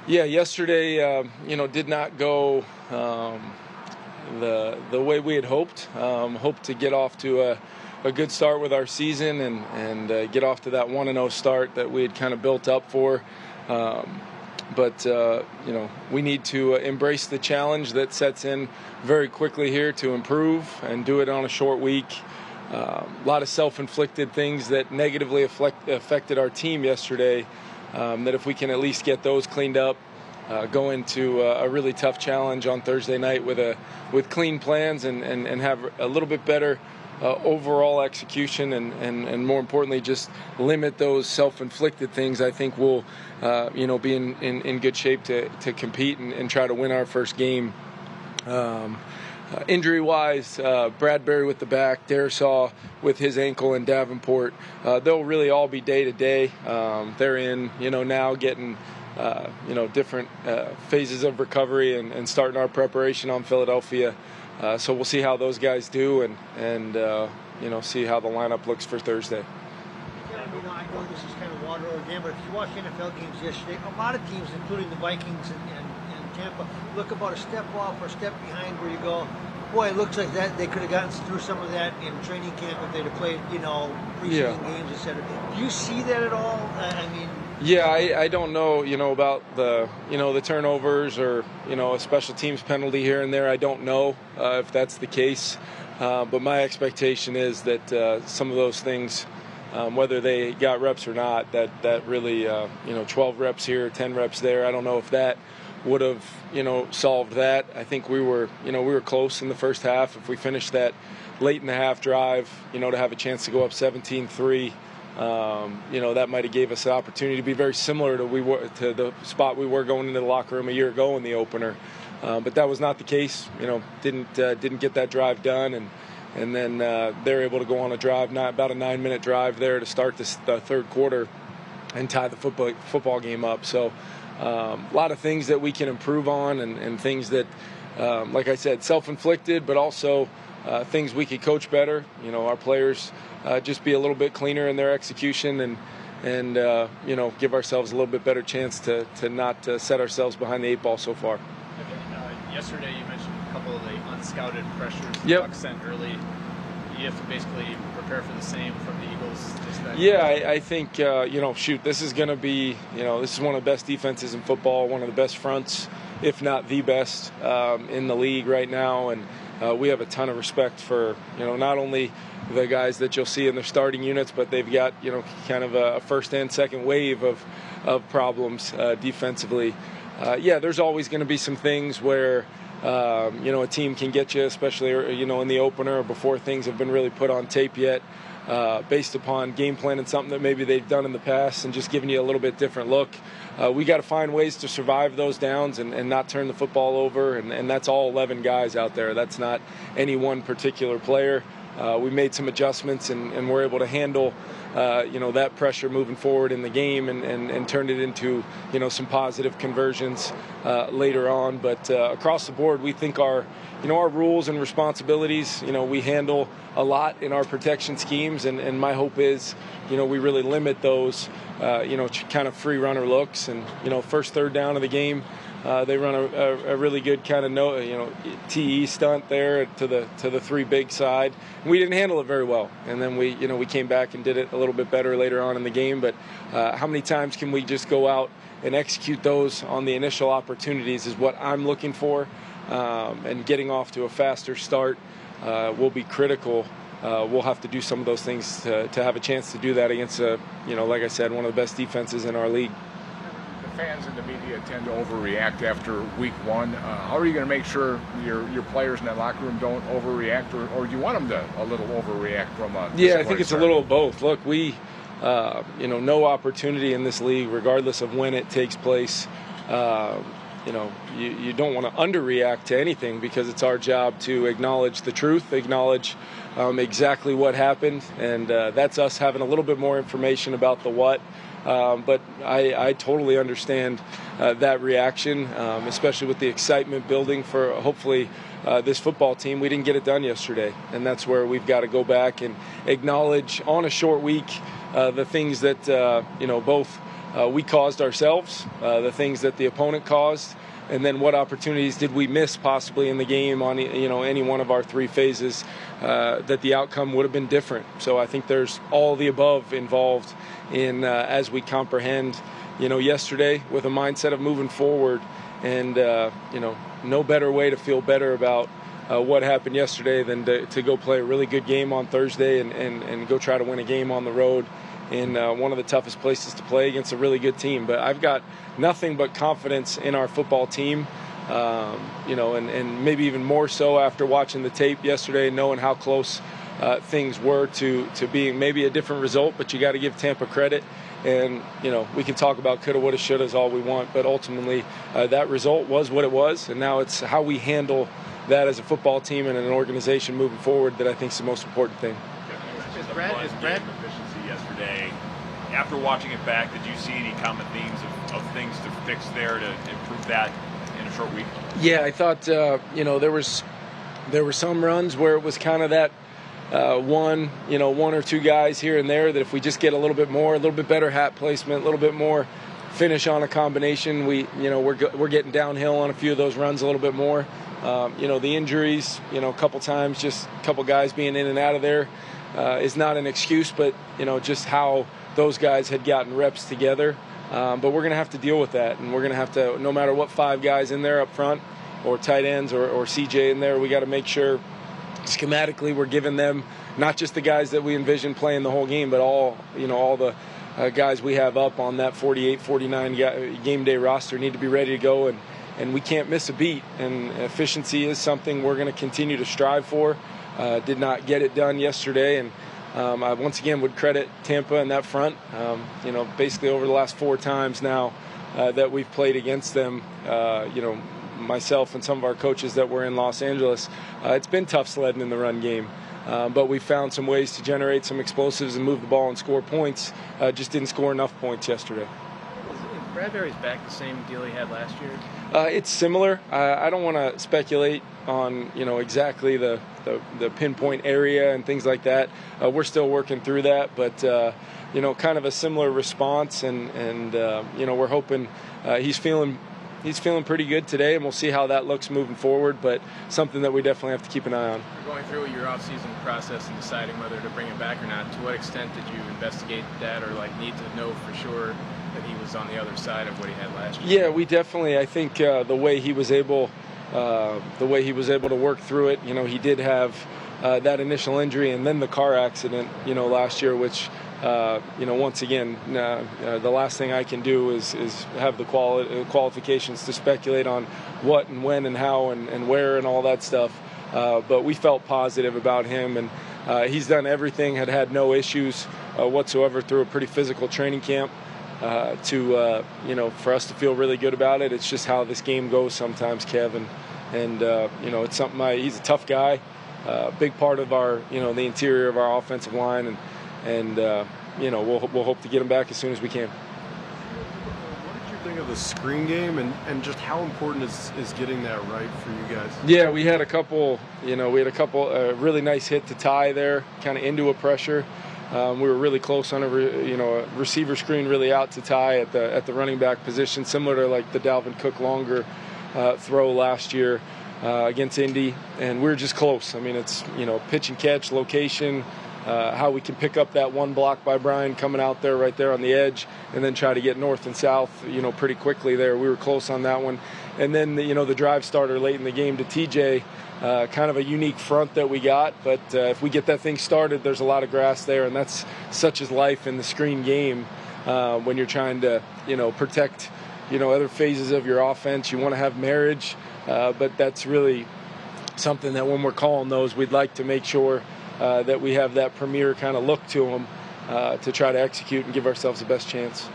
Yeah, yesterday, did not go the way we had hoped. Hoped to get off to a good start with our season and get off to that 1-0 start that we had kind of built up for. But we need to embrace the challenge that sets in very quickly here to improve and do it on a short week. A lot of self-inflicted things that negatively affected our team yesterday. That if we can at least get those cleaned up, go into a really tough challenge on Thursday night with clean plans and have a little bit better overall execution and more importantly just limit those self-inflicted things, I think we'll be in good shape to compete and try to win our first game. Injury-wise, Bradbury with the back, Darisaw with his ankle, and Davenport, they'll really all be day-to-day. They're in, now getting, different phases of recovery and starting our preparation on Philadelphia. So we'll see how those guys do and see how the lineup looks for Thursday. I know this is kind of water over again, but if you watch NFL games yesterday, a lot of teams, including the Vikings and Tampa, look about a step off or a step behind where you go, boy, it looks like that they could have gotten through some of that in training camp if they'd have played, preseason games, etc. Do you see that at all? Yeah, I don't know, about the turnovers or, a special teams penalty here and there. I don't know if that's the case. But my expectation is that some of those things, whether they got reps or not, that really, 12 reps here, 10 reps there, I don't know if that would have, solved that. I think we were close in the first half. If we finished that late in the half drive, to have a chance to go up 17-3, that might have gave us an opportunity to be very similar to the spot we were going into the locker room a year ago in the opener. But that was not the case. Didn't get that drive done, and then they were able to go on a drive, about a 9-minute drive there to start the third quarter and tie the football game up. So a lot of things that we can improve on and things that, like I said, self-inflicted, but also things we could coach better. Our players just be a little bit cleaner in their execution and give ourselves a little bit better chance to not set ourselves behind the 8 ball so far. Okay. Yesterday you mentioned a couple of the unscouted pressures the Yep. Bucs sent early. You have to basically prepare for the same from the Eagles. I think, this is going to be, this is one of the best defenses in football, one of the best fronts, if not the best in the league right now. And we have a ton of respect for, not only the guys that you'll see in their starting units, but they've got, kind of a first and second wave of problems defensively. There's always going to be some things where, a team can get you, especially, in the opener or before things have been really put on tape yet, based upon game plan and something that maybe they've done in the past and just giving you a little bit different look. We got to find ways to survive those downs and not turn the football over, and that's all 11 guys out there. That's not any one particular player. We made some adjustments and we're able to handle that pressure moving forward in the game and turned it into some positive conversions later on. But across the board, we think our rules and responsibilities, we handle a lot in our protection schemes, and my hope is we really limit those kind of free runner looks. And first third down of the game, they run a really good kind of TE stunt there to the 3 big side. We didn't handle it very well, and then we came back and did it a little bit better later on in the game. But how many times can we just go out and execute those on the initial opportunities is what I'm looking for, and getting off to a faster start will be critical. We'll have to do some of those things to have a chance to do that against like I said, one of the best defenses in our league. Fans and the media tend to overreact after week one. How are you going to make sure your players in that locker room don't overreact, or do you want them to a little overreact from a I think it's a little of both. Look, we no opportunity in this league, regardless of when it takes place. You don't want to underreact to anything, because it's our job to acknowledge the truth, acknowledge exactly what happened, and that's us having a little bit more information about the what. But I totally understand that reaction, especially with the excitement building for hopefully this football team. We didn't get it done yesterday, and that's where we've got to go back and acknowledge on a short week the things that both we caused ourselves, the things that the opponent caused, and then what opportunities did we miss possibly in the game on any one of our three phases that the outcome would have been different. So I think there's all the above involved in as we comprehend yesterday with a mindset of moving forward, and no better way to feel better about what happened yesterday than to go play a really good game on Thursday and go try to win a game on the road in one of the toughest places to play against a really good team. But I've got nothing but confidence in our football team, and maybe even more so after watching the tape yesterday, knowing how close things were to being maybe a different result. But you got to give Tampa credit. And, we can talk about coulda, woulda, shouldas all we want, but ultimately that result was what it was, and now it's how we handle that as a football team and an organization moving forward that I think is the most important thing. Is Brad efficiency yesterday? After watching it back, did you see any common themes of things to fix there to improve that in a short week? Yeah, I thought there were some runs where it was kind of that one or two guys here and there that if we just get a little bit better hat placement, a little bit more finish on a combination, we're getting downhill on a few of those runs a little bit more. The injuries, a couple times, just a couple guys being in and out of there is not an excuse, but just how those guys had gotten reps together. But we're going to have to deal with that, and we're going to have to, no matter what five guys in there up front or tight ends or CJ in there, we got to make sure schematically we're giving them not just the guys that we envision playing the whole game, but all the guys we have up on that 48, 49 game day roster need to be ready to go, and we can't miss a beat. And efficiency is something we're going to continue to strive for. Did not get it done yesterday, and I once again would credit Tampa in that front. Basically over the last 4 times now that we've played against them, myself and some of our coaches that were in Los Angeles, it's been tough sledding in the run game. But we found some ways to generate some explosives and move the ball and score points. Just didn't score enough points yesterday. Is Bradbury's back the same deal he had last year? It's similar. I don't want to speculate on exactly the pinpoint area and things like that. We're still working through that, but kind of a similar response, and we're hoping he's feeling pretty good today, and we'll see how that looks moving forward, but something that we definitely have to keep an eye on. You're going through your off-season process and deciding whether to bring him back or not. To what extent did you investigate that, or need to know for sure that he was on the other side of what he had last year? Yeah, we definitely. I think the way he was able to work through it. He did have that initial injury and then the car accident. Last year, which. Once again, the last thing I can do is have the qualifications to speculate on what and when and how and where and all that stuff. But we felt positive about him, and he's done everything, had no issues whatsoever through a pretty physical training camp. For us to feel really good about it. It's just how this game goes sometimes, Kevin. And it's something. He's a tough guy, big part of our the interior of our offensive line, and we'll hope to get him back as soon as we can. What did you think of the screen game, and just how important is getting that right for you guys? Yeah, we had a couple really nice hit to tie there, kind of into a pressure. We were really close on a receiver screen, really out to tie at the running back position, similar to the Dalvin Cook longer throw last year against Indy, and we were just close. I mean, it's pitch and catch, location. How we can pick up that one block by Brian coming out there right there on the edge and then try to get north and south, pretty quickly there. We were close on that one. And then, the drive starter late in the game to TJ, kind of a unique front that we got. But if we get that thing started, there's a lot of grass there, and that's such as life in the screen game when you're trying to, protect, other phases of your offense. You want to have marriage, but that's really something that when we're calling those, we'd like to make sure that we have that premier kind of look to them to try to execute and give ourselves the best chance.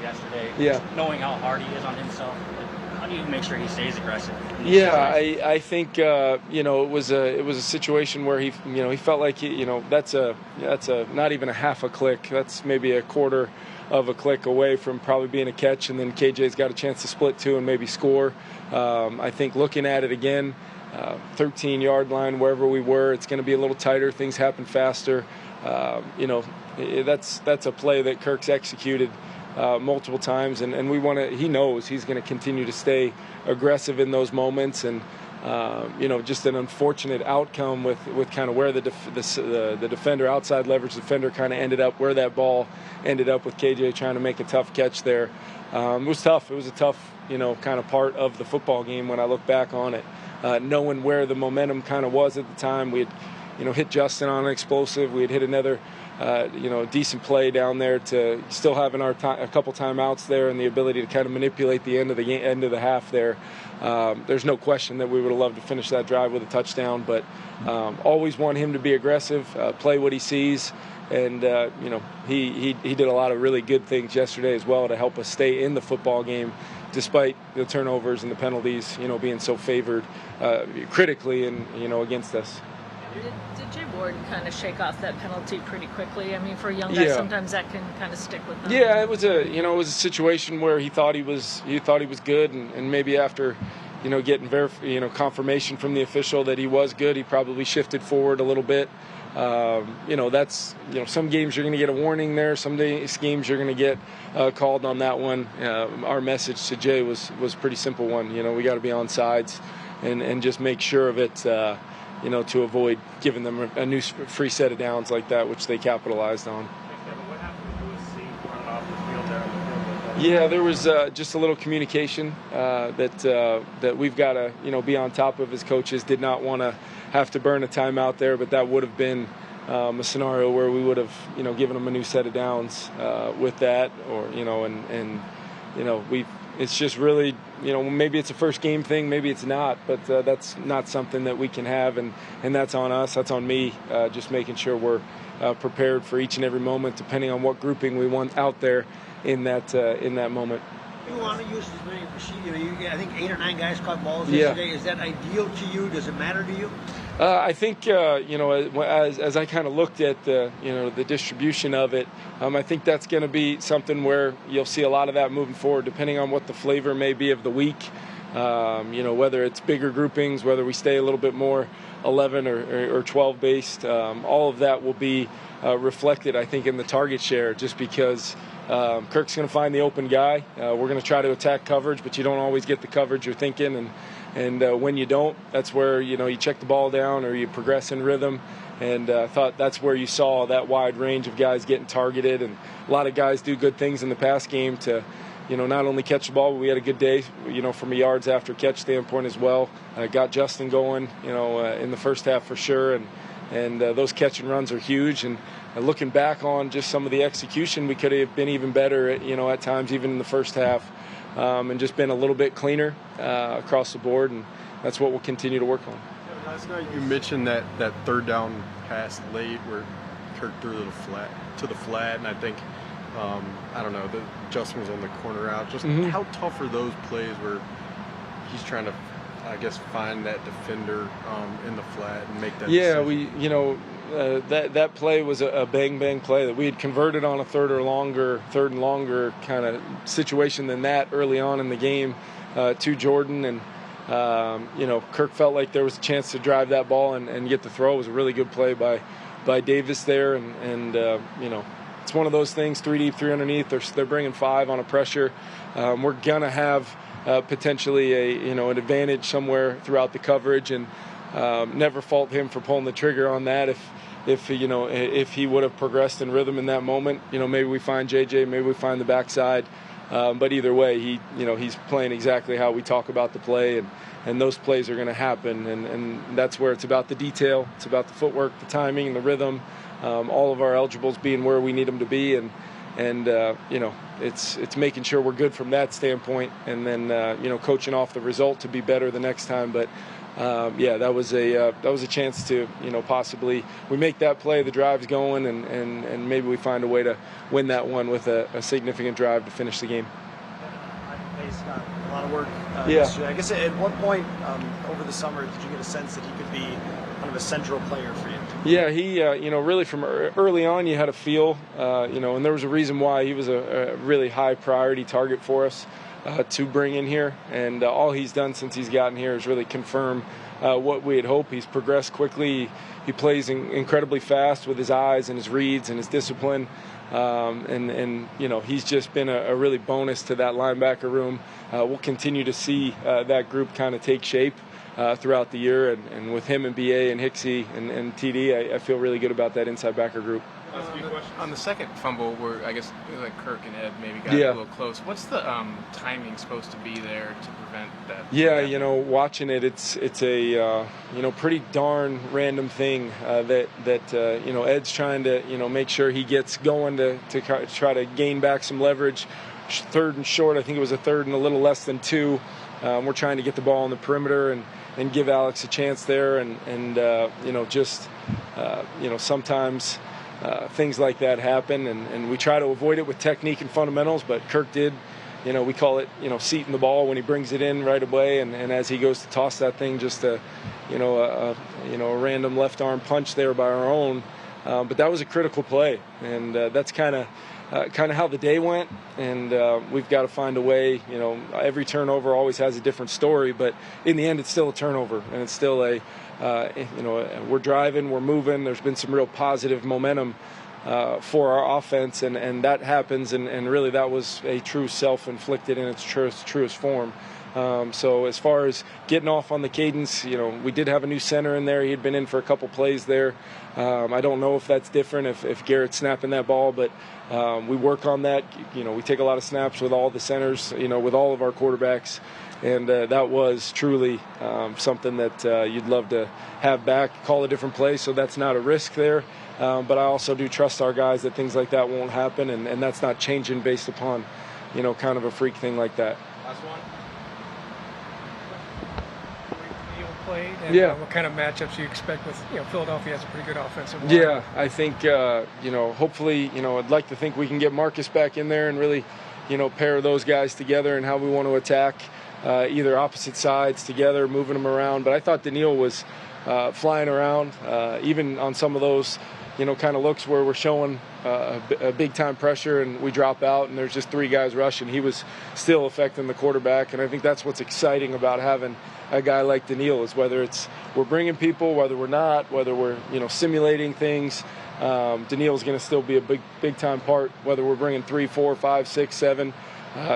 Yesterday, yeah. Knowing how hard he is on himself, how do you make sure he stays aggressive? Yeah, I think it was a situation where he felt like that's not even a half a click. That's maybe a quarter of a click away from probably being a catch, and then KJ's got a chance to split two and maybe score. I think looking at it again. 13-yard line, wherever we were, it's going to be a little tighter. Things happen faster. That's a play that Kirk's executed multiple times, and he knows he's going to continue to stay aggressive in those moments, and just an unfortunate outcome with kind of where the defender, outside leverage defender, kind of ended up, where that ball ended up with KJ trying to make a tough catch there. It was tough. It was a tough, kind of part of the football game when I look back on it, knowing where the momentum kind of was at the time. We had, hit Justin on an explosive. We had hit another, decent play down there, to still having a couple timeouts there and the ability to kind of manipulate the end of the half there. There's no question that we would have loved to finish that drive with a touchdown, but always want him to be aggressive, play what he sees, and he did a lot of really good things yesterday as well to help us stay in the football game, despite the turnovers and the penalties, being so favored critically and against us. Did Jay Ward kind of shake off that penalty pretty quickly? I mean, for a young guy, sometimes that can kind of stick with them. Yeah, it was a situation where he thought he was good, and maybe after, getting confirmation from the official that he was good, he probably shifted forward a little bit. That's some games you're going to get a warning there. Some games you're going to get called on that one. Our message to Jay was pretty simple one. We got to be on sides and just make sure of it. To avoid giving them a new free set of downs like that, which they capitalized on. Yeah, there was just a little communication that we've got to be on top of as coaches. Did not want to have to burn a timeout there, but that would have been a scenario where we would have given them a new set of downs with that, or it's just really, maybe it's a first game thing, maybe it's not, but that's not something that we can have, and that's on us, that's on me, just making sure we're prepared for each and every moment, depending on what grouping we want out there in that moment. You want to use as many receivers. I think 8 or 9 guys caught balls yesterday. Is that ideal to you? Does it matter to you? I think as I kind of looked at the distribution of it, I think that's going to be something where you'll see a lot of that moving forward, depending on what the flavor may be of the week. Whether it's bigger groupings, whether we stay a little bit more 11 or 12 based, all of that will be reflected, I think, in the target share, just because Kirk's going to find the open guy. We're going to try to attack coverage, but you don't always get the coverage you're thinking, and when you don't, that's where you check the ball down or you progress in rhythm. And I thought that's where you saw that wide range of guys getting targeted, and a lot of guys do good things in the pass game to not only catch the ball, but we had a good day, from a yards after catch standpoint as well. Got Justin going, in the first half for sure, and those catch and runs are huge. And looking back on just some of the execution, we could have been even better, at times, even in the first half, and just been a little bit cleaner across the board, and that's what we'll continue to work on. Last night you mentioned that third down pass late where Kirk threw to the flat, and I think Justin was on the corner out. Just how tough are those plays where he's trying to, I guess, find that defender in the flat and make that decision? That play was a bang play that we had converted on a third and longer kind of situation than that early on in the game to Jordan, and Kirk felt like there was a chance to drive that ball and get the throw. It was a really good play by Davis there, and it's one of those things, 3 deep, 3 underneath. They're bringing 5 on a pressure. We're gonna have potentially an advantage somewhere throughout the coverage, and never fault him for pulling the trigger on that. If he would have progressed in rhythm in that moment, maybe we find JJ, maybe we find the backside. But either way, he's playing exactly how we talk about the play, and those plays are going to happen, and that's where it's about the detail, it's about the footwork, the timing, the rhythm, all of our eligibles being where we need them to be, and it's making sure we're good from that standpoint, and then coaching off the result to be better the next time. But that was a chance to possibly we make that play, the drive's going, and maybe we find a way to win that one with a significant drive to finish the game. Got a lot of work yesterday. I guess at what point over the summer did you get a sense that he could be kind of a central player for you? Yeah, he, really from early on, you had a feel, and there was a reason why he was a really high priority target for us to bring in here. And all he's done since he's gotten here is really confirm what we had hoped. He's progressed quickly. He plays incredibly fast with his eyes and his reads and his discipline. He's just been a really bonus to that linebacker room. We'll continue to see that group kind of take shape throughout the year, and with him and BA and Hicksy and TD, I feel really good about that inside backer group. On the second fumble, where I guess like Kirk and Ed maybe got a little close, what's the timing supposed to be there to prevent that? Yeah, watching it, it's a pretty darn random thing that Ed's trying to make sure he gets going to try to gain back some leverage. Third and short, I think it was a third and a little less than 2. We're trying to get the ball on the perimeter and give Alex a chance there, sometimes things like that happen, and we try to avoid it with technique and fundamentals, but Kirk did, we call it, seating the ball when he brings it in right away, and as he goes to toss that thing, just a random left arm punch there by our own, but that was a critical play, and that's kind of how the day went, and we've got to find a way. Every turnover always has a different story, but in the end, it's still a turnover, and it's still we're driving, we're moving. There's been some real positive momentum for our offense, and that happens, and really that was a true self-inflicted in its truest form. So as far as getting off on the cadence, we did have a new center in there. He had been in for a couple plays there. I don't know if that's different if Garrett's snapping that ball, but we work on that. We take a lot of snaps with all the centers, with all of our quarterbacks, and that was truly something that you'd love to have back, call a different play, so that's not a risk there. But I also do trust our guys that things like that won't happen, and that's not changing based upon, kind of a freak thing like that. Last one. Played, and what kind of matchups you expect with Philadelphia has a pretty good offensive line. Yeah, I think hopefully I'd like to think we can get Marcus back in there and really pair those guys together and how we want to attack either opposite sides together, moving them around. But I thought Daniil was flying around even on some of those kind of looks where we're showing a big time pressure and we drop out and there's just 3 guys rushing. He was still affecting the quarterback, and I think that's what's exciting about having a guy like Daniil, is whether it's we're bringing people, whether we're not, whether we're simulating things. Daniil's going to still be a big time part, whether we're bringing 3, 4, 5, 6, 7,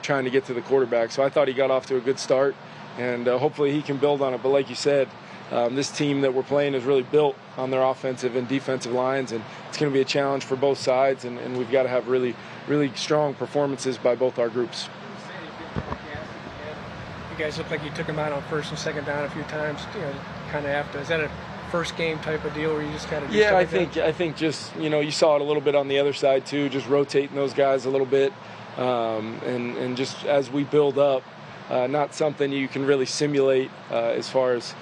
trying to get to the quarterback. So I thought he got off to a good start, and hopefully he can build on it. But like you said, this team that we're playing is really built on their offensive and defensive lines, and it's going to be a challenge for both sides, and we've got to have really, really strong performances by both our groups. You guys look like you took them out on first and second down a few times, kind of after. Is that a first game type of deal where you just kind of I think just you saw it a little bit on the other side too, just rotating those guys a little bit, and just as we build up, not something you can really simulate as far as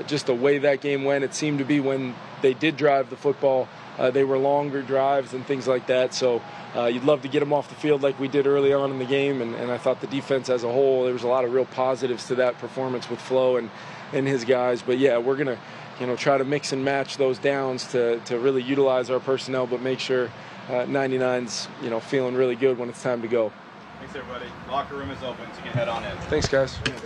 just the way that game went. It seemed to be when they did drive the football, they were longer drives and things like that. So you'd love to get them off the field like we did early on in the game. And I thought the defense as a whole, there was a lot of real positives to that performance with Flo and his guys. But, yeah, we're going to, try to mix and match those downs to really utilize our personnel, but make sure 99's, feeling really good when it's time to go. Thanks, everybody. Locker room is open, so you can head on in. Thanks, guys.